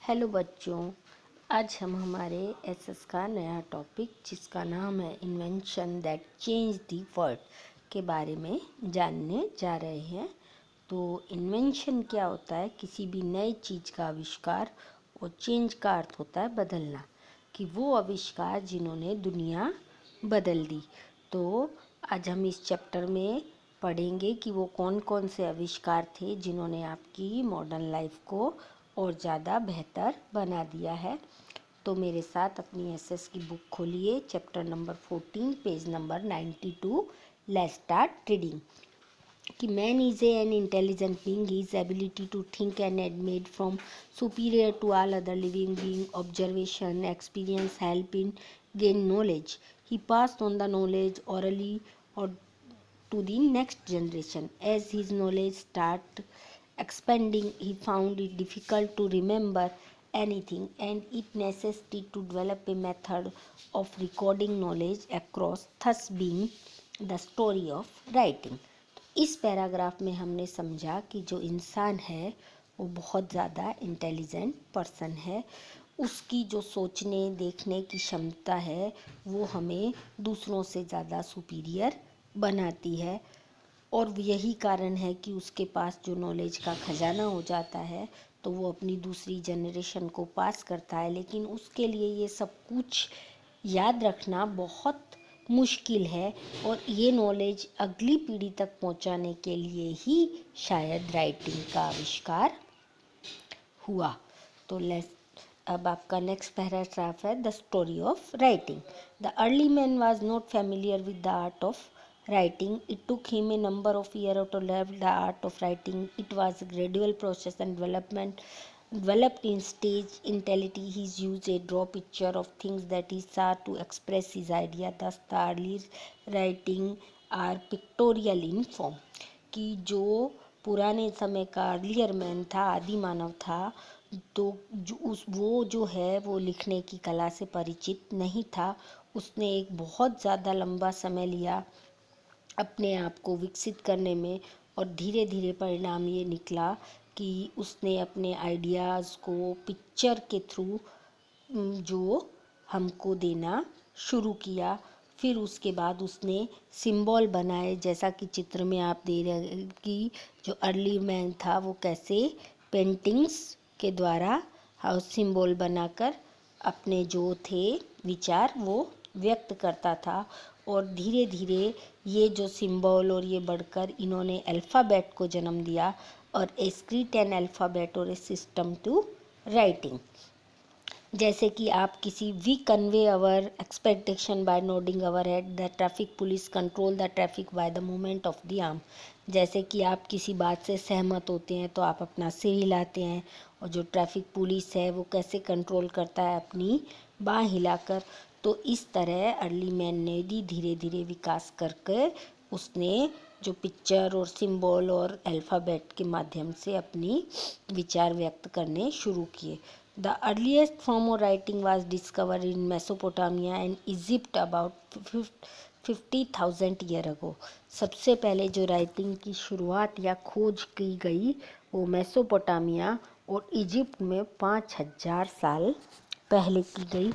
Hello बच्चों, आज हम हमारे एसएस का नया टॉपिक जिसका नाम है invention that change the world के बारे में जानने जा रहे हैं। तो इन्वेंशन क्या होता है? किसी भी नई चीज़ का आविष्कार, और चेंज का अर्थ होता है बदलना, कि वो आविष्कार जिन्होंने दुनिया बदल दी। तो आज हम इस चैप्टर में पढ़ेंगे कि वो कौन कौन से आविष्कार थे जिन्होंने आपकी मॉडर्न लाइफ को और ज़्यादा बेहतर बना दिया है। तो मेरे साथ अपनी एसएस की बुक खोलिए, chapter number 14, page number 92। Let's start reading. कि man is an intelligent being. His ability to think and admit from superior to all other living being. Observation, experience help in gain knowledge. He passed on the knowledge orally or to the next generation. As his knowledge start expanding, he found it difficult to remember anything, and it necessitated to develop a method of recording knowledge across, thus being the story of writing. इस paragraph में हमने समझा कि जो इंसान है वो बहुत ज़्यादा इंटेलिजेंट पर्सन है। उसकी जो सोचने देखने की क्षमता है वो हमें दूसरों से ज़्यादा सुपीरियर बनाती है, और यही कारण है कि उसके पास जो नॉलेज का खजाना हो जाता है तो वो अपनी दूसरी जनरेशन को पास करता है। लेकिन उसके लिए ये सब कुछ याद रखना बहुत मुश्किल है, और ये नॉलेज अगली पीढ़ी तक पहुंचाने के लिए ही शायद राइटिंग का आविष्कार हुआ। तो अब आपका नेक्स्ट पैराग्राफ है the story of writing. The early man was not familiar with the art of writing. It took him a number of years to learn the art of writing. It was a gradual process and developed in stage intelligence. He used a draw picture of things that he saw to express his idea. Thus the early writing are pictorial in form. कि जो पुराने समय का earlier man था, आदि मानव था, तो वो जो है वो लिखने की कला से परिचित नहीं था। उसने एक बहुत ज़्यादा लंबा समय लिया अपने आप को विकसित करने में, और धीरे धीरे परिणाम ये निकला कि उसने अपने आइडियाज़ को पिक्चर के थ्रू जो हमको देना शुरू किया। फिर उसके बाद उसने सिंबल बनाए, जैसा कि चित्र में आप दे रहे हैं कि जो अर्ली मैन था वो कैसे पेंटिंग्स के द्वारा सिंबल बनाकर अपने जो थे विचार वो व्यक्त करता था। और धीरे धीरे ये जो सिंबल और ये बढ़कर इन्होंने अल्फ़ाबेट को जन्म दिया, और ए स्क्रिप्ट एंड अल्फ़ाबेट और ए सिस्टम टू राइटिंग। जैसे कि आप किसी we convey our expectation by nodding our head, the traffic police control the traffic by the movement of the arm. जैसे कि आप किसी बात से सहमत होते हैं तो आप अपना सिर हिलाते हैं, और जो ट्रैफिक पुलिस है वो कैसे कंट्रोल करता है, अपनी बाँह हिलाकर। तो इस तरह अर्ली मैन ने भी धीरे धीरे विकास करके उसने जो पिक्चर और सिंबल और अल्फ़ाबेट के माध्यम से अपनी विचार व्यक्त करने शुरू किए। The earliest form of writing was discovered in Mesopotamia and Egypt about 50,000 years ago. सबसे पहले जो राइटिंग की शुरुआत या खोज की गई वो मेसोपोटामिया और इजिप्ट में 5,000 साल पहले की गई।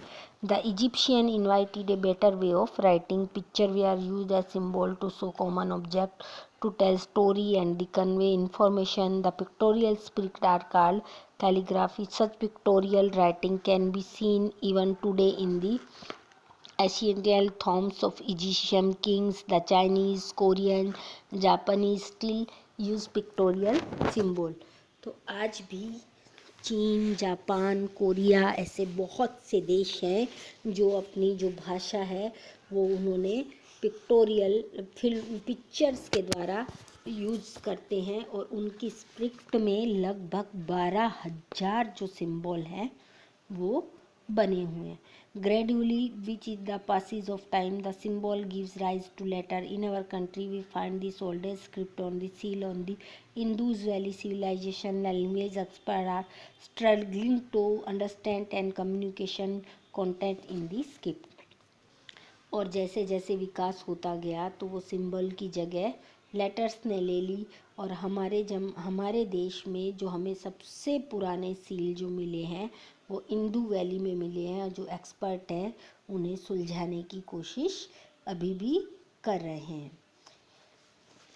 The Egyptian invented a better way of writing. Picture were used as symbol to show common object, to tell story and convey information. The pictorial script are called calligraphy. Such pictorial writing can be seen even today in the ancient tombs of Egyptian kings. The Chinese, Korean, Japanese still use pictorial symbol. तो आज भी चीन, Japan, Korea ऐसे बहुत से देश हैं जो अपनी जो भाषा है वो उन्होंने पिक्टोरियल पिक्चर्स के द्वारा यूज़ करते हैं, और उनकी स्क्रिप्ट में लगभग 12,000 जो सिंबल हैं वो बने हुए हैं। Gradually, which is the passage of time, the symbol gives rise to letter. In our country, we find this oldest script on the seal on the Indus Valley civilization. Language experts are struggling to understand and communication content in the script. और जैसे जैसे विकास होता गया तो वो symbol की जगह letters ने ले ली, और हमारे देश में जो हमें सबसे पुराने सील जो मिले हैं वो इंदू वैली में मिले हैं, और जो एक्सपर्ट हैं उन्हें सुलझाने की कोशिश अभी भी कर रहे हैं।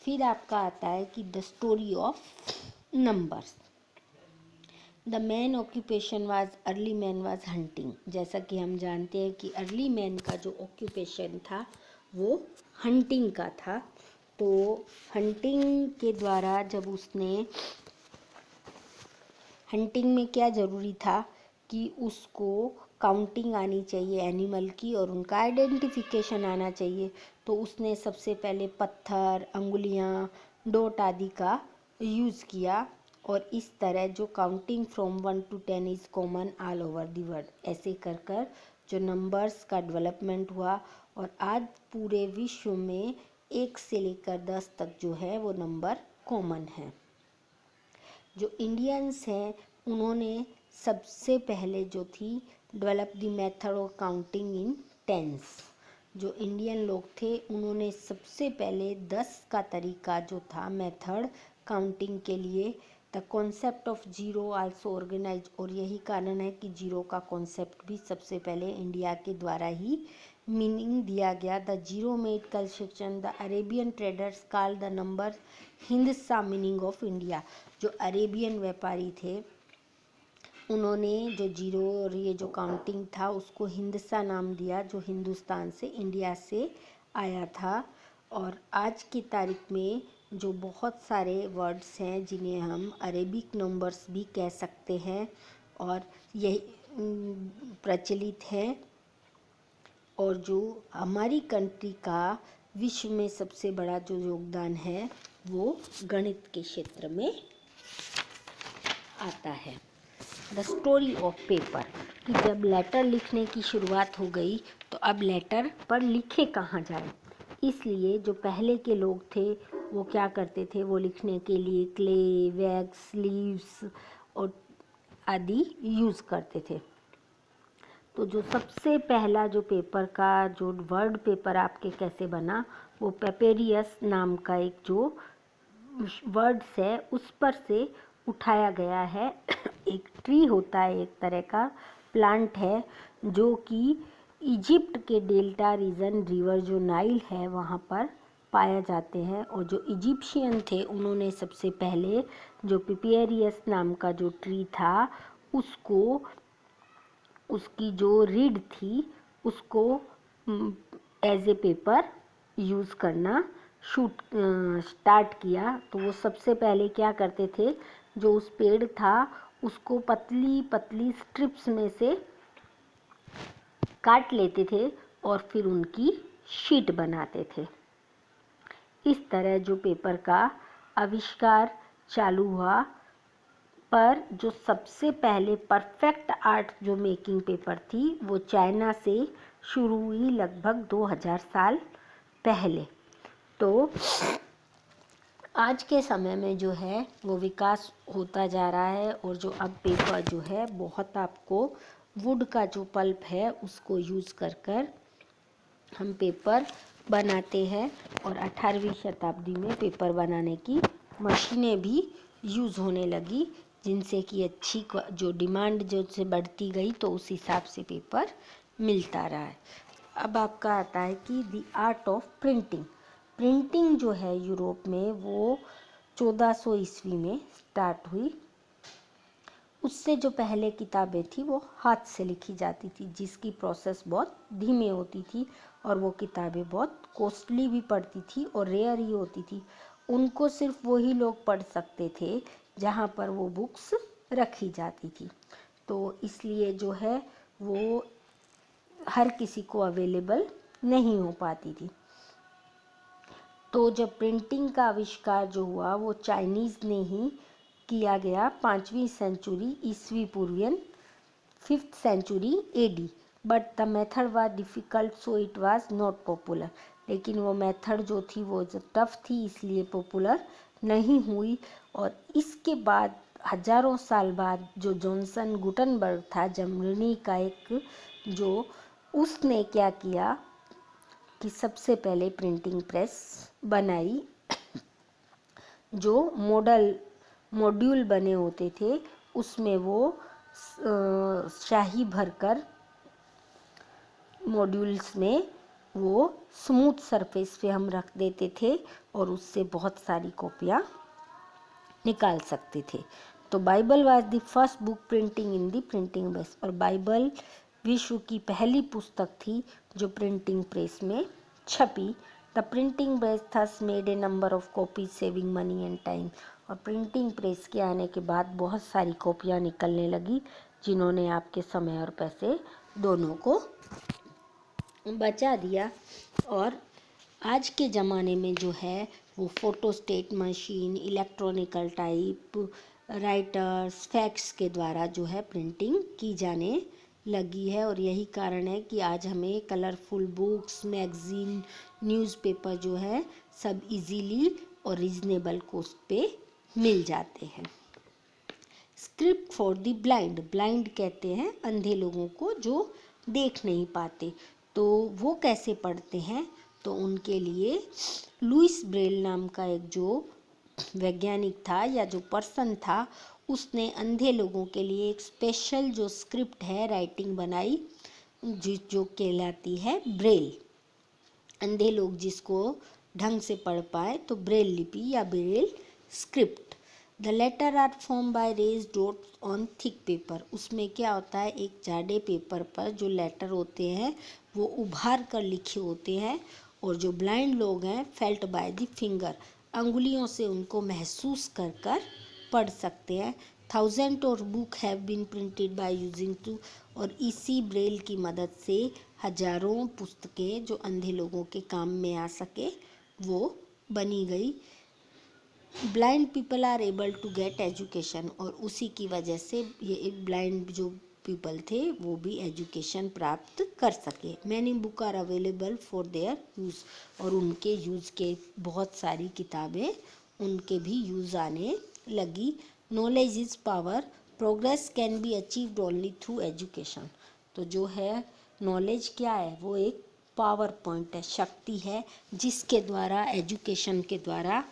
फिर आपका आता है कि the story of numbers. The man occupation was early man was hunting. जैसा कि हम जानते हैं कि अर्ली मैन का जो ऑक्यूपेशन था वो हंटिंग का था। तो हंटिंग के द्वारा जब उसने हंटिंग में क्या ज़रूरी था कि उसको काउंटिंग आनी चाहिए एनिमल की और उनका आइडेंटिफिकेशन आना चाहिए। तो उसने सबसे पहले पत्थर, अंगुलियां, डॉट आदि का यूज़ किया, और इस तरह जो counting from 1 to 10 is common all over the world, ऐसे कर कर जो नंबर्स का डेवलपमेंट हुआ, और आज पूरे विश्व में 1 से लेकर 10 तक जो है वो नंबर कॉमन है। जो इंडियंस हैं उन्होंने सबसे पहले जो थी develop the method of counting in tens. जो इंडियन लोग थे उन्होंने सबसे पहले 10 का तरीका जो था मेथड काउंटिंग के लिए, the concept of zero also organise, और यही कारण है कि जीरो का कॉन्सेप्ट भी सबसे पहले इंडिया के द्वारा ही मीनिंग दिया गया। The zero made construction the Arabian traders called the number हिंदसा मीनिंग ऑफ इंडिया। जो अरेबियन व्यापारी थे उन्होंने जो जीरो और ये जो काउंटिंग था उसको हिंदसा नाम दिया, जो हिंदुस्तान से, इंडिया से आया था। और आज की तारीख में जो बहुत सारे वर्ड्स हैं जिन्हें हम अरेबिक नंबर्स भी कह सकते हैं, और यही प्रचलित है। और जो हमारी कंट्री का विश्व में सबसे बड़ा जो योगदान है वो गणित के क्षेत्र में आता है। द स्टोरी ऑफ पेपर, कि जब लेटर लिखने की शुरुआत हो गई तो अब लेटर पर लिखे कहाँ जाए, इसलिए जो पहले के लोग थे वो क्या करते थे, वो लिखने के लिए क्ले, वैक्स, लीव्स और आदि यूज़ करते थे। तो जो सबसे पहला जो पेपर का जो वर्ड पेपर आपके कैसे बना, वो पेपेरियस नाम का एक जो वर्ड्स है उस पर से उठाया गया है। एक ट्री होता है, एक तरह का प्लांट है जो कि इजिप्ट के डेल्टा रीजन, रिवर जो नाइल है वहाँ पर पाया जाते हैं। और जो इजिप्शियन थे उन्होंने सबसे पहले जो पेपेरियस नाम का जो ट्री था उसको, उसकी जो रीड थी उसको एज ए पेपर यूज़ करना स्टार्ट किया। तो वो सबसे पहले क्या करते थे, जो उस पेड़ था उसको पतली पतली स्ट्रिप्स में से काट लेते थे और फिर उनकी शीट बनाते थे। इस तरह जो पेपर का आविष्कार चालू हुआ, पर जो सबसे पहले परफेक्ट आर्ट जो मेकिंग पेपर थी वो चाइना से शुरू हुई लगभग 2000 साल पहले। तो आज के समय में जो है वो विकास होता जा रहा है, और जो अब पेपर जो है बहुत आपको वुड का जो पल्प है उसको यूज़ कर कर हम पेपर बनाते हैं। और 18वीं शताब्दी में पेपर बनाने की मशीनें भी यूज़ होने लगी, जिनसे कि अच्छी जो डिमांड जो से बढ़ती गई तो उस हिसाब से पेपर मिलता रहा है। अब आपका आता है कि the art of printing. Printing जो है यूरोप में वो 1400 ईस्वी में स्टार्ट हुई। उससे जो पहले किताबें थी वो हाथ से लिखी जाती थी, जिसकी प्रोसेस बहुत धीमी होती थी, और वो किताबें बहुत कॉस्टली भी पड़ती थी और रेयर ही होती थी। उनको सिर्फ वही लोग पढ़ सकते थे जहाँ पर वो बुक्स रखी जाती थी। तो इसलिए जो है वो हर किसी को अवेलेबल नहीं हो पाती थी। तो जब प्रिंटिंग का आविष्कार जो हुआ वो चाइनीज़ ने ही किया गया 5वीं सेंचुरी ईस्वी पूर्वियन, 5th century AD. But the method was difficult so it was not popular. लेकिन वो मेथड जो थी वो टफ थी, इसलिए पॉपुलर नहीं हुई। और इसके बाद हजारों साल बाद जो जॉनसन गुटनबर्ग था, जर्मनी का एक, जो उसने क्या किया कि सबसे पहले प्रिंटिंग प्रेस बनाई, जो मॉड्यूल बने होते थे उसमें वो स्याही भरकर मॉड्यूल्स में वो स्मूथ सरफेस पे हम रख देते थे और उससे बहुत सारी कॉपियाँ निकाल सकते थे। तो Bible was the first book printing in the printing press, और बाइबल विश्व की पहली पुस्तक थी जो प्रिंटिंग प्रेस में छपी। The printing press thus made a number of copies saving money and time, और प्रिंटिंग प्रेस के आने के बाद बहुत सारी कॉपियाँ निकलने लगी जिन्होंने आपके समय और पैसे दोनों को बचा दिया। और आज के ज़माने में जो है वो photostat machine, electronical type writers, fax के द्वारा जो है प्रिंटिंग की जाने लगी है। और यही कारण है कि आज हमें कलरफुल बुक्स, मैगज़ीन, न्यूज़पेपर जो है सब इजीली और रीज़नेबल कॉस्ट पे मिल जाते हैं। Script for the blind, blind कहते हैं अंधे लोगों को जो देख नहीं पाते। तो वो कैसे पढ़ते हैं, तो उनके लिए लुइस ब्रेल नाम का एक जो वैज्ञानिक था या जो पर्सन था, उसने अंधे लोगों के लिए एक स्पेशल जो स्क्रिप्ट है राइटिंग बनाई जो कहलाती है ब्रेल। अंधे लोग जिसको ढंग से पढ़ पाए तो ब्रेल लिपि या Braille script. The letter are form by raise dots on thick paper, उसमें क्या होता है, एक जाडे पेपर पर जो लेटर होते हैं वो उभार कर लिखे होते हैं, और जो ब्लाइंड लोग हैं फेल्ट बाय द फिंगर, अंगुलियों से उनको महसूस कर कर पढ़ सकते हैं। थाउजेंड और book have been printed by using two, और इसी ब्रेल की मदद से हजारों पुस्तकें जो अंधे लोगों के काम में आ सके वो बनी गई। Blind people are able to get education, और उसी की वजह से ये ब्लाइंड जो पीपल थे वो भी एजुकेशन प्राप्त कर सके। Many book are available for their use, और उनके यूज़ के बहुत सारी किताबें उनके भी यूज़ आने लगी। Knowledge is power, progress can be achieved only through education, तो जो है नॉलेज क्या है, वो एक पावर पॉइंट है, शक्ति है, जिसके द्वारा एजुकेशन के द्वारा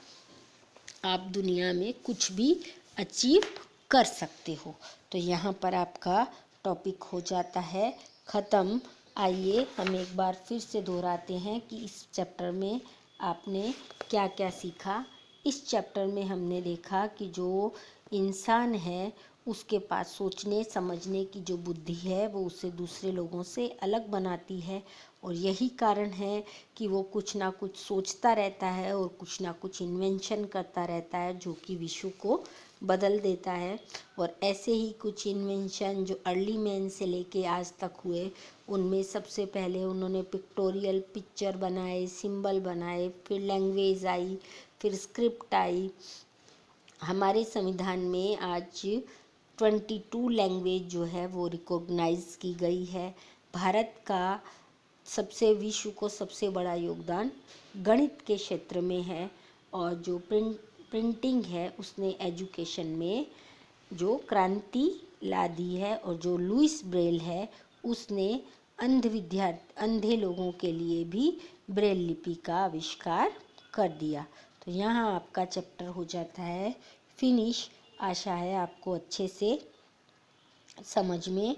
आप दुनिया में कुछ भी अचीव कर सकते हो। तो यहाँ पर आपका टॉपिक हो जाता है ख़त्म। आइए हम एक बार फिर से दोहराते हैं कि इस चैप्टर में आपने क्या क्या सीखा। इस चैप्टर में हमने देखा कि जो इंसान है उसके पास सोचने समझने की जो बुद्धि है वो उसे दूसरे लोगों से अलग बनाती है, और यही कारण है कि वो कुछ ना कुछ सोचता रहता है और कुछ ना कुछ इन्वेंशन करता रहता है जो कि विश्व को बदल देता है। और ऐसे ही कुछ इन्वेंशन जो अर्ली मैन से लेके आज तक हुए, उनमें सबसे पहले उन्होंने पिक्टोरियल पिक्चर बनाए, सिंबल बनाए, फिर लैंग्वेज आई, फिर स्क्रिप्ट आई। हमारे संविधान में आज 22 लैंग्वेज जो है वो रिकॉग्नाइज की गई है। भारत का विश्व को सबसे बड़ा योगदान गणित के क्षेत्र में है, और जो प्रिंटिंग है उसने एजुकेशन में जो क्रांति ला दी है, और जो लुइस ब्रेल है उसने अंधे लोगों के लिए भी ब्रेल लिपि का आविष्कार कर दिया। तो यहाँ आपका चैप्टर हो जाता है फिनिश। आशा है आपको अच्छे से समझ में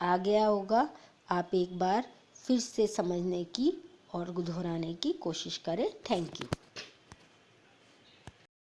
आ गया होगा। आप एक बार फिर से समझने की और दोहराने की कोशिश करें। Thank you.